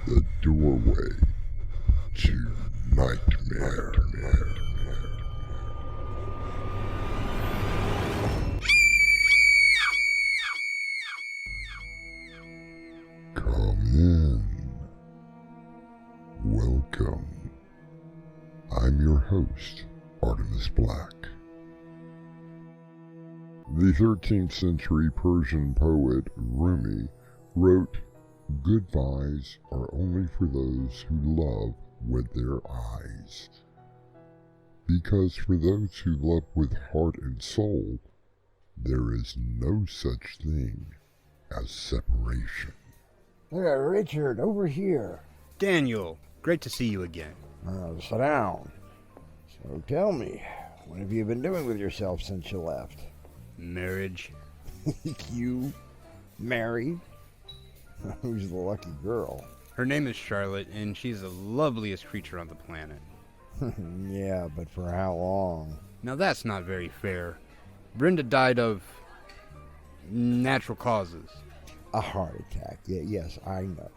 the doorway to nightmare. Come in. Welcome. I'm your host, Artemis Black. The 13th century Persian poet Rumi wrote, "Goodbyes are only for those who love with their eyes." Because for those who love with heart and soul, there is no such thing as separation. Richard, over here. Daniel, great to see you again. Sit down. So tell me, what have you been doing with yourself since you left? Marriage. You married? Who's the lucky girl? Her name is Charlotte, and she's the loveliest creature on the planet. Yeah, but for how long? Now that's not very fair. Brenda died of natural causes. A heart attack. Yes, I know.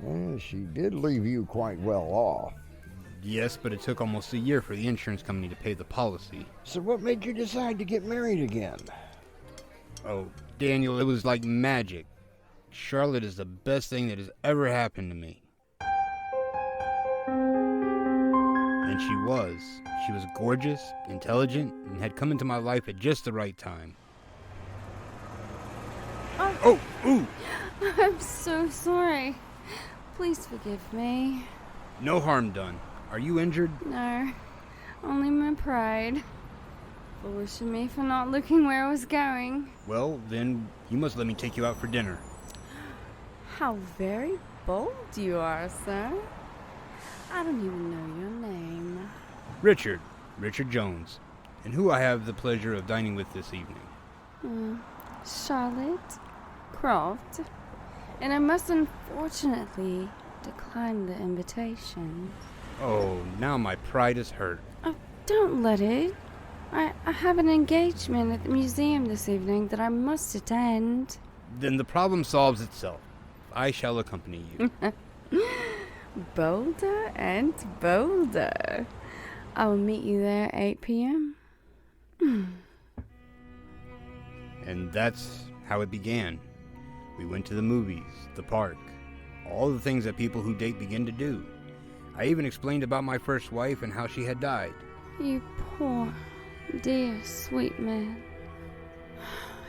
Well, she did leave you quite well off. Yes, but it took almost a year for the insurance company to pay the policy. So what made you decide to get married again? Oh, Daniel, it was like magic. Charlotte is the best thing that has ever happened to me. And she was. She was gorgeous, intelligent, and had come into my life at just the right time. Oh, ooh! I'm so sorry. Please forgive me. No harm done. Are you injured? No, only my pride. Foolish of me for not looking where I was going. Well, then, you must let me take you out for dinner. How very bold you are, sir. I don't even know your name. Richard Jones, and who I have the pleasure of dining with this evening. Charlotte Croft. And I must unfortunately decline the invitation. Oh, now my pride is hurt. Oh, don't let it. I have an engagement at the museum this evening that I must attend. Then the problem solves itself. I shall accompany you. Bolder and bolder. I will meet you there at 8 p.m. And that's how it began. We went to the movies, the park, all the things that people who date begin to do. I even explained about my first wife and how she had died. You poor, dear, sweet man.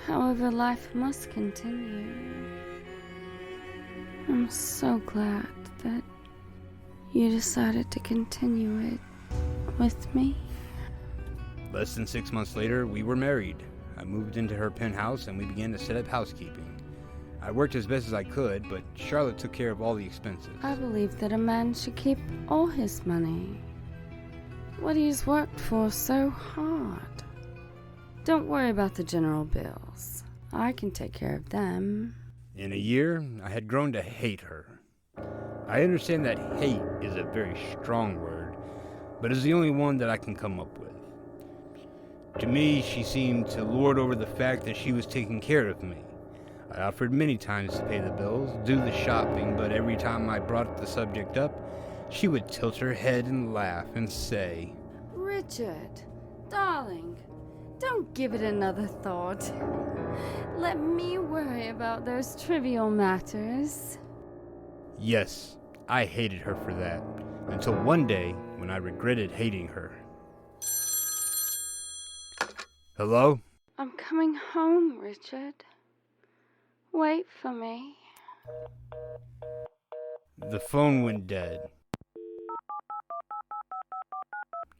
However, life must continue. I'm so glad that you decided to continue it with me. Less than 6 months later, we were married. I moved into her penthouse and we began to set up housekeeping. I worked as best as I could, but Charlotte took care of all the expenses. I believe that a man should keep all his money. What he's worked for so hard. Don't worry about the general bills. I can take care of them. In a year, I had grown to hate her. I understand that hate is a very strong word, but it's the only one that I can come up with. To me, she seemed to lord over the fact that she was taking care of me. I offered many times to pay the bills, do the shopping, but every time I brought the subject up, she would tilt her head and laugh and say, Richard, darling, don't give it another thought. Let me worry about those trivial matters. Yes, I hated her for that, until one day when I regretted hating her. Hello? I'm coming home, Richard. Wait for me. The phone went dead.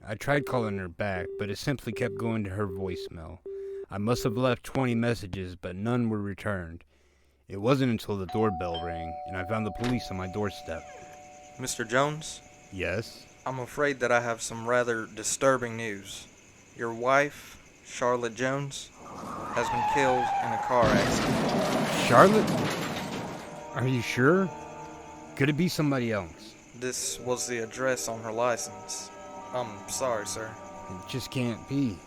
I tried calling her back, but it simply kept going to her voicemail. I must have left 20 messages, but none were returned. It wasn't until the doorbell rang, and I found the police on my doorstep. Mr. Jones? Yes? I'm afraid that I have some rather disturbing news. Your wife, Charlotte Jones, has been killed in a car accident. Charlotte? Are you sure? Could it be somebody else? This was the address on her license. I'm sorry, sir. It just can't be.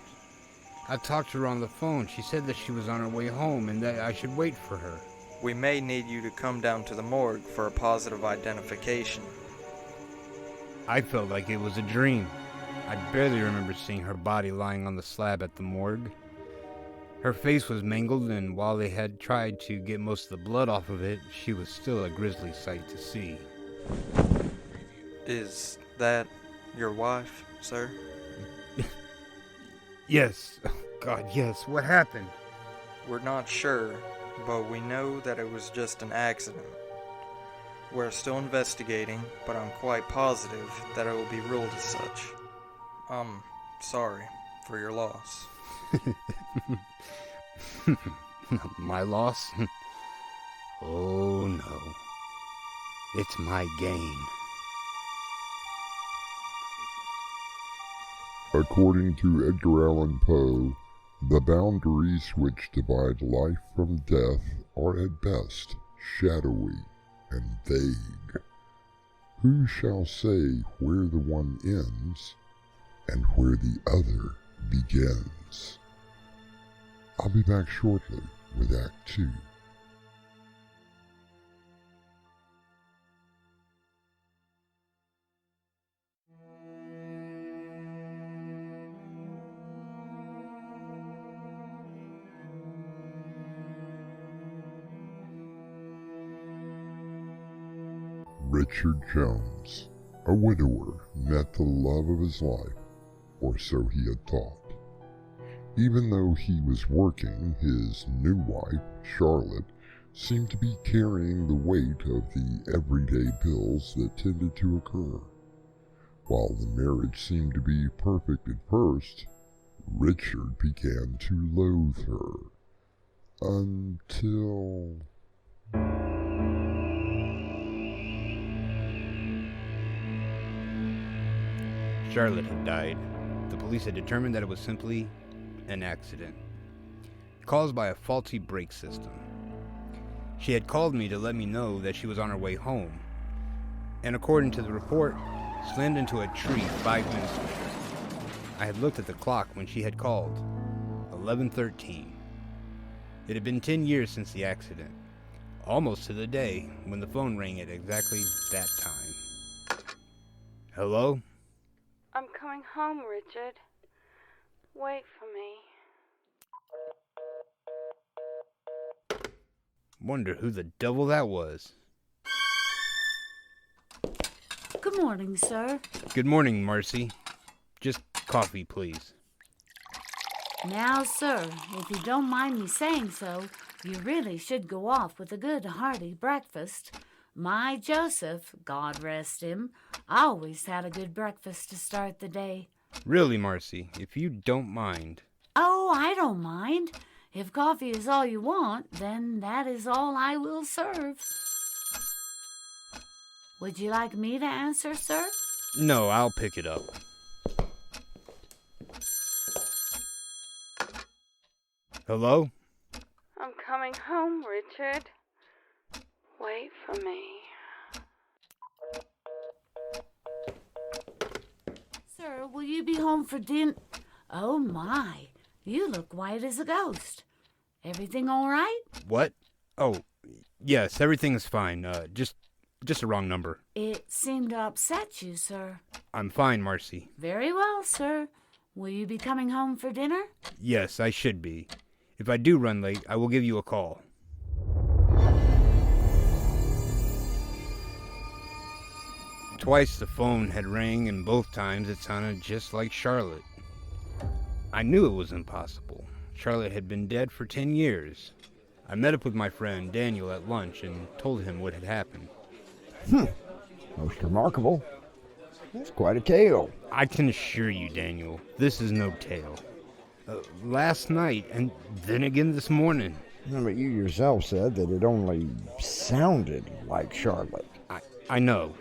I talked to her on the phone. She said that she was on her way home and that I should wait for her. we may need you to come down to the morgue for a positive identification. I felt like it was a dream. I barely remember seeing her body lying on the slab at the morgue. Her face was mangled, and while they had tried to get most of the blood off of it, she was still a grisly sight to see. Is that your wife, sir? Yes. Oh, God, yes. What happened? We're not sure, but we know that it was just an accident. We're still investigating, but I'm quite positive that it will be ruled as such. I'm sorry for your loss. My loss? Oh no. It's my gain. According to Edgar Allan Poe, the boundaries which divide life from death are at best shadowy and vague. Who shall say where the one ends and where the other begins? I'll be back shortly with Act 2. Richard Jones, a widower, met the love of his life, or so he had thought. Even though he was working, his new wife, Charlotte, seemed to be carrying the weight of the everyday bills that tended to occur. While the marriage seemed to be perfect at first, Richard began to loathe her. Until... Charlotte had died. The police had determined that it was simply an accident, caused by a faulty brake system. She had called me to let me know that she was on her way home, and according to the report, slammed into a tree 5 minutes later. I had looked at the clock when she had called, 11:13. It had been 10 years since the accident, almost to the day when the phone rang at exactly that time. Hello? I'm coming home, Richard. Wait for me. Wonder who the devil that was. Good morning, sir. Good morning, Marcy. Just coffee, please. Now, sir, if you don't mind me saying so, you really should go off with a good hearty breakfast. My Joseph, God rest him, always had a good breakfast to start the day. Really, Marcy, if you don't mind. Oh, I don't mind. If coffee is all you want, then that is all I will serve. Would you like me to answer, sir? No, I'll pick it up. Hello? I'm coming home, Richard. Wait for me. Sir, will you be home for dinner? Oh, my. You look white as a ghost. Everything all right? What? Oh, yes, everything is fine. Just a wrong number. It seemed to upset you, sir. I'm fine, Marcy. Very well, sir. Will you be coming home for dinner? Yes, I should be. If I do run late, I will give you a call. Twice the phone had rang, and both times it sounded just like Charlotte. I knew it was impossible. Charlotte had been dead for 10 years. I met up with my friend Daniel at lunch and told him what had happened. Most remarkable. That's quite a tale. I can assure you, Daniel, this is no tale. Last night, and then again this morning. No, but you yourself said that it only sounded like Charlotte. I know.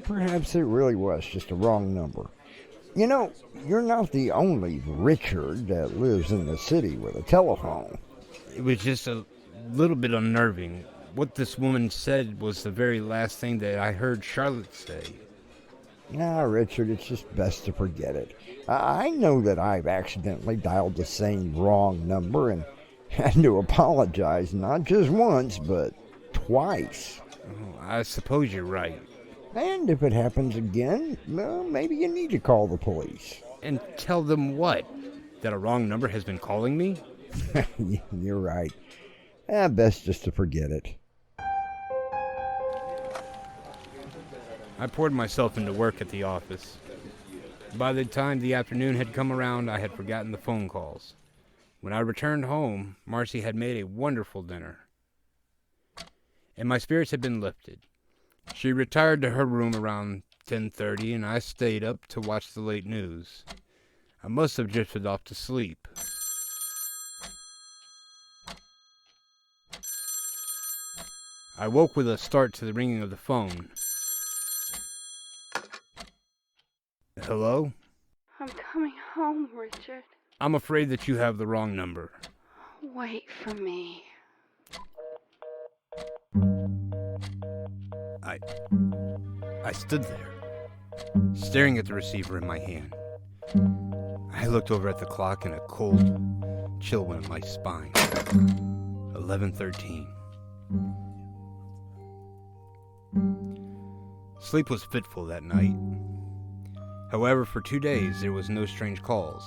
Perhaps it really was just a wrong number. You know, you're not the only Richard that lives in the city with a telephone. It was just a little bit unnerving. What this woman said was the very last thing that I heard Charlotte say. Nah, Richard, it's just best to forget it. I know that I've accidentally dialed the same wrong number, and Had to apologize not just once, but twice. Oh, I suppose you're right. And if it happens again, well, maybe you need to call the police. And tell them what? That a wrong number has been calling me? You're right. Best just to forget it. I poured myself into work at the office. By the time the afternoon had come around, I had forgotten the phone calls. When I returned home, Marcy had made a wonderful dinner, and my spirits had been lifted. She retired to her room around 10:30, and I stayed up to watch the late news. I must have drifted off to sleep. I woke with a start to the ringing of the phone. Hello? I'm coming home, Richard. I'm afraid that you have the wrong number. Wait for me. I stood there, staring at the receiver in my hand. I looked over at the clock and a cold chill went up my spine. 11:13. Sleep was fitful that night. However, for 2 days, there was no strange calls.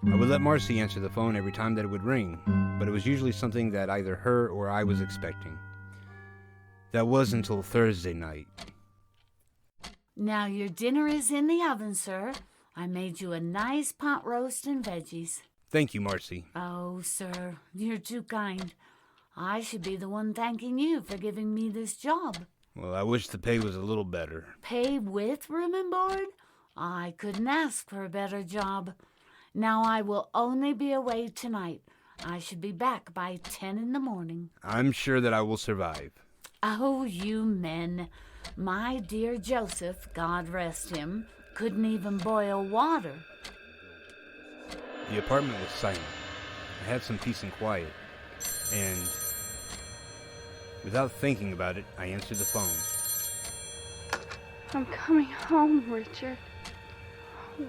I would let Marcy answer the phone every time that it would ring, but it was usually something that either her or I was expecting. That was until Thursday night. Now your dinner is in the oven, sir. I made you a nice pot roast and veggies. Thank you, Marcy. Oh, sir, you're too kind. I should be the one thanking you for giving me this job. Well, I wish the pay was a little better. Pay with room and board? I couldn't ask for a better job. Now I will only be away tonight. I should be back by 10 in the morning. I'm sure that I will survive. Oh, you men. My dear Joseph, God rest him, couldn't even boil water. The apartment was silent. I had some peace and quiet. And without thinking about it, I answered the phone. I'm coming home, Richard.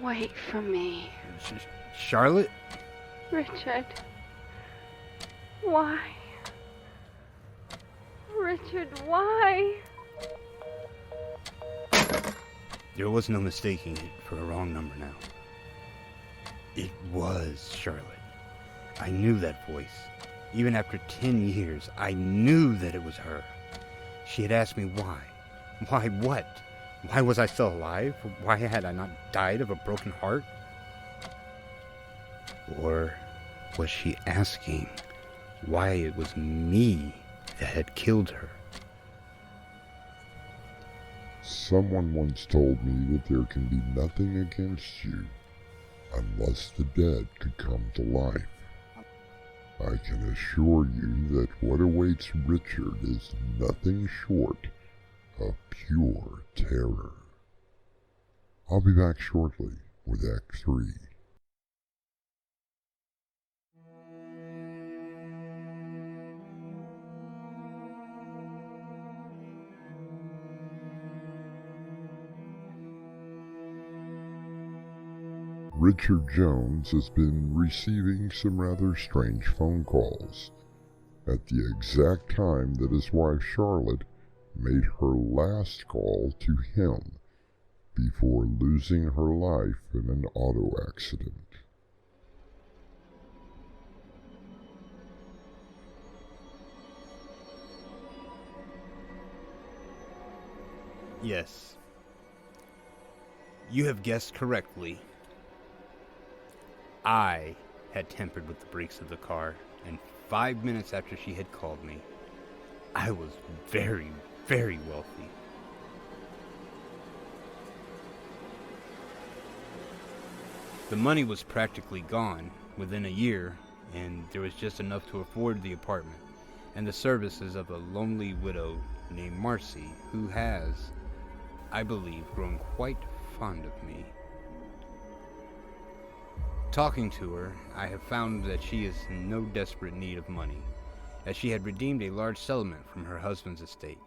Wait for me. Charlotte? Richard. Why? Richard, why? There was no mistaking it for a wrong number now. It was Charlotte. I knew that voice. Even after 10 years, I knew that it was her. She had asked me why. Why what? Why was I still alive? Why had I not died of a broken heart? Or was she asking why it was me that had killed her? Someone once told me that there can be nothing against you unless the dead could come to life. I can assure you that what awaits Richard is nothing short of pure terror. I'll be back shortly with Act 3. Richard Jones has been receiving some rather strange phone calls at the exact time that his wife Charlotte made her last call to him before losing her life in an auto accident. Yes. You have guessed correctly. I had tampered with the brakes of the car, and 5 minutes after she had called me, I was very, very wealthy. The money was practically gone within a year, and there was just enough to afford the apartment and the services of a lonely widow named Marcy, who has, I believe, grown quite fond of me. Talking to her, I have found that she is in no desperate need of money, as she had redeemed a large settlement from her husband's estate.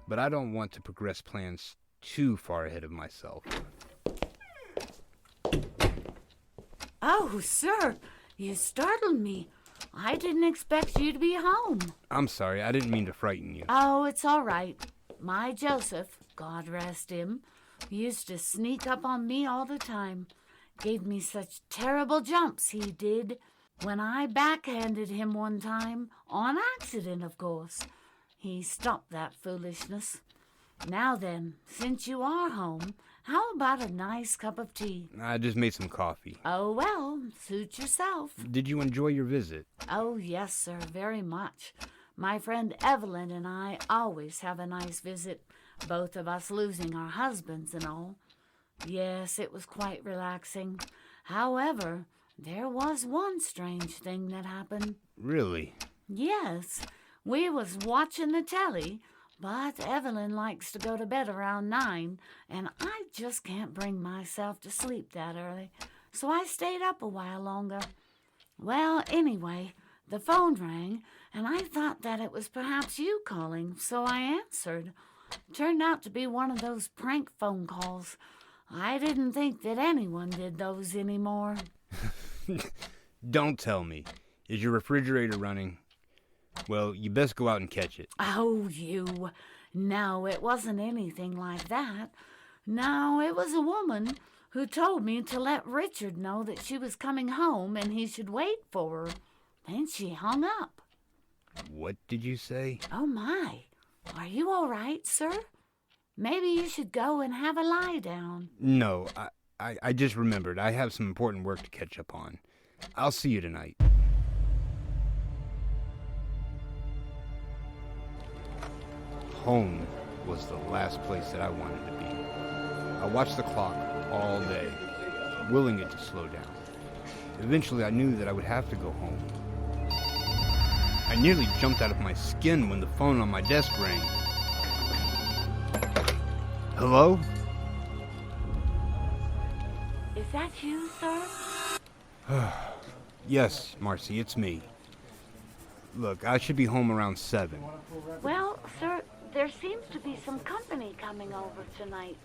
But I don't want to progress plans too far ahead of myself. Oh, sir, you startled me. I didn't expect you to be home. I'm sorry, I didn't mean to frighten you. Oh, it's all right. My Joseph, God rest him, used to sneak up on me all the time. Gave me such terrible jumps, he did. When I backhanded him one time, on accident, of course, he stopped that foolishness. Now then, since you are home, how about a nice cup of tea? I just made some coffee. Oh, well, suit yourself. Did you enjoy your visit? Oh, yes, sir, very much. My friend Evelyn and I always have a nice visit, both of us losing our husbands and all. Yes, it was quite relaxing. However, there was one strange thing that happened. Really? Yes, we was watching the telly, but Evelyn likes to go to bed around 9, and I just can't bring myself to sleep that early, so I stayed up a while longer. Well, anyway, the phone rang, and I thought that it was perhaps you calling, so I answered. Turned out to be one of those prank phone calls. I didn't think that anyone did those anymore. Don't tell me. Is your refrigerator running? Well, you best go out and catch it. Oh, you. No, it wasn't anything like that. No, it was a woman who told me to let Richard know that she was coming home and he should wait for her. Then she hung up. What did you say? Oh, my. Are you all right, sir? Maybe you should go and have a lie down. No, I just remembered. I have some important work to catch up on. I'll see you tonight. Home was the last place that I wanted to be. I watched the clock all day, willing it to slow down. Eventually, I knew that I would have to go home. I nearly jumped out of my skin when the phone on my desk rang. Hello? Is that you, sir? Yes, Marcy, it's me. Look, I should be home around 7. Well, sir, there seems to be some company coming over tonight.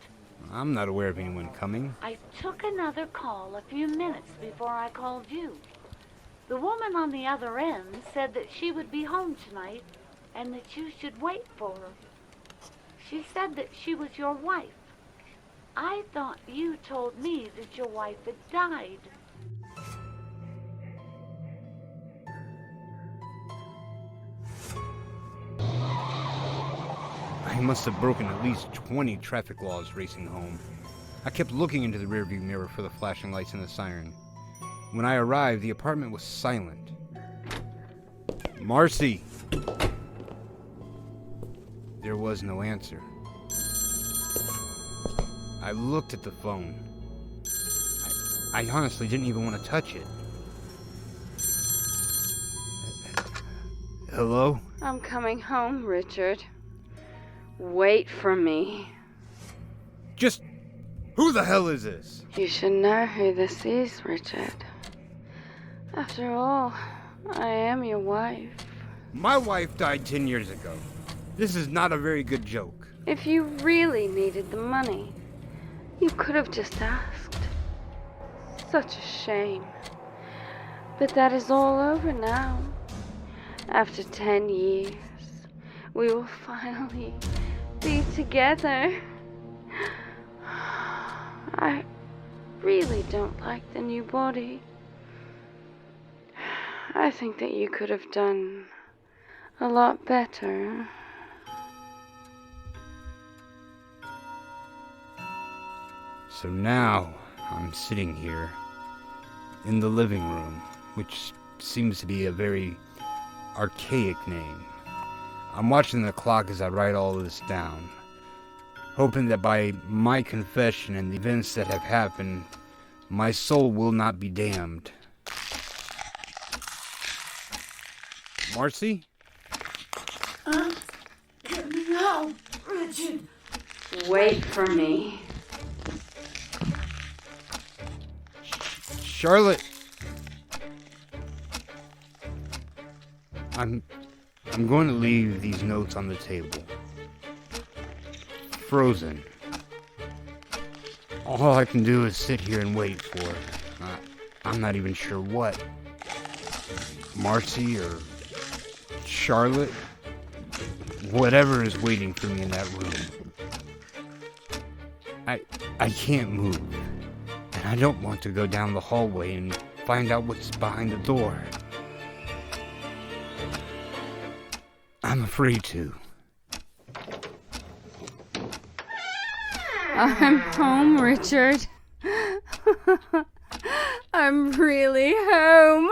I'm not aware of anyone coming. I took another call a few minutes before I called you. The woman on the other end said that she would be home tonight and that you should wait for her. She said that she was your wife. I thought you told me that your wife had died. I must have broken at least 20 traffic laws racing home. I kept looking into the rearview mirror for the flashing lights and the siren. When I arrived, the apartment was silent. Marcy! There was no answer. I looked at the phone. I honestly didn't even want to touch it. Hello? I'm coming home, Richard. Wait for me. Just... who the hell is this? You should know who this is, Richard. After all, I am your wife. My wife died 10 years ago. This is not a very good joke. If you really needed the money, you could have just asked. Such a shame. But that is all over now. After 10 years, we will finally be together. I really don't like the new body. I think that you could have done a lot better. So now I'm sitting here in the living room, which seems to be a very archaic name. I'm watching the clock as I write all this down, hoping that by my confession and the events that have happened, my soul will not be damned. Marcy? Get me out, Richard. Wait for me. Charlotte! I'm going to leave these notes on the table. Frozen. All I can do is sit here and wait for I'm not even sure what. Marcy or Charlotte, whatever is waiting for me in that room. I can't move, and I don't want to go down the hallway and find out what's behind the door. I'm afraid to. I'm home, Richard. I'm really home.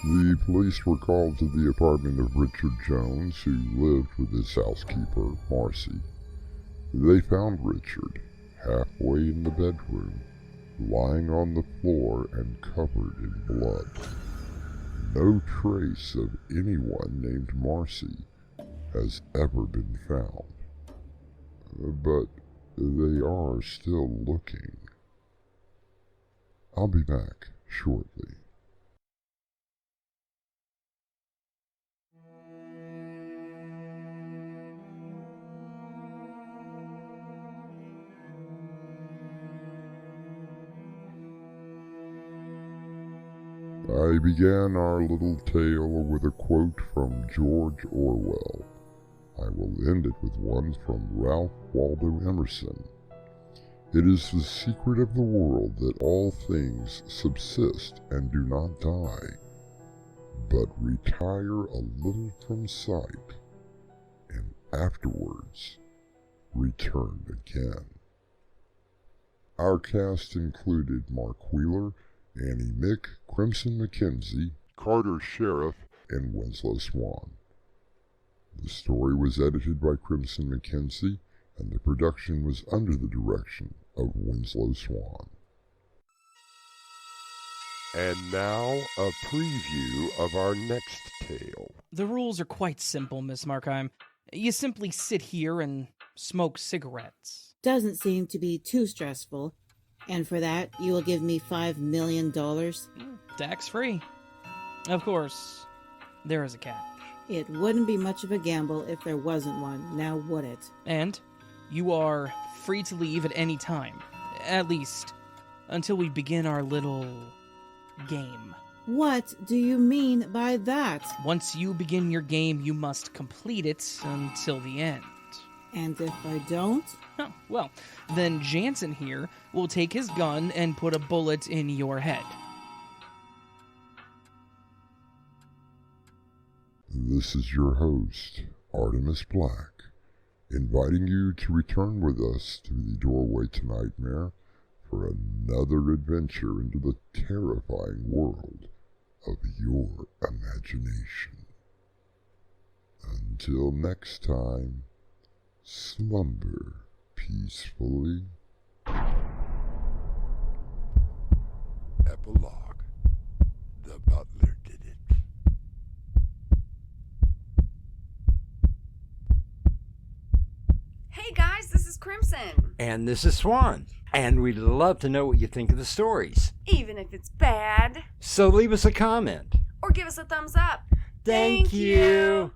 The police were called to the apartment of Richard Jones, who lived with his housekeeper, Marcy. They found Richard halfway in the bedroom, lying on the floor and covered in blood. No trace of anyone named Marcy has ever been found, but they are still looking. I'll be back shortly. I began our little tale with a quote from George Orwell. I will end it with one from Ralph Waldo Emerson. It is the secret of the world that all things subsist and do not die, but retire a little from sight, and afterwards return again. Our cast included Mark Wheeler, Annie Mick, Crimson McKenzie, Carter Sheriff, and Winslow Swan. The story was edited by Crimson McKenzie, and the production was under the direction of Winslow Swan. And now, a preview of our next tale. The rules are quite simple, Miss Markheim. You simply sit here and smoke cigarettes. Doesn't seem to be too stressful. And for that, you will give me $5 million? Tax-free. Of course, there is a catch. It wouldn't be much of a gamble if there wasn't one, now would it? And you are free to leave at any time. At least, until we begin our little game. What do you mean by that? Once you begin your game, you must complete it until the end. And if I don't? Oh, well, then Jansen here will take his gun and put a bullet in your head. This is your host, Artemis Black, inviting you to return with us to the Doorway to Nightmare for another adventure into the terrifying world of your imagination. Until next time, slumber peacefully. Epilogue. The butler did it. Hey guys, this is Crimson. And this is Swan. And we'd love to know what you think of the stories. Even if it's bad. So leave us a comment. Or give us a thumbs up. Thank you.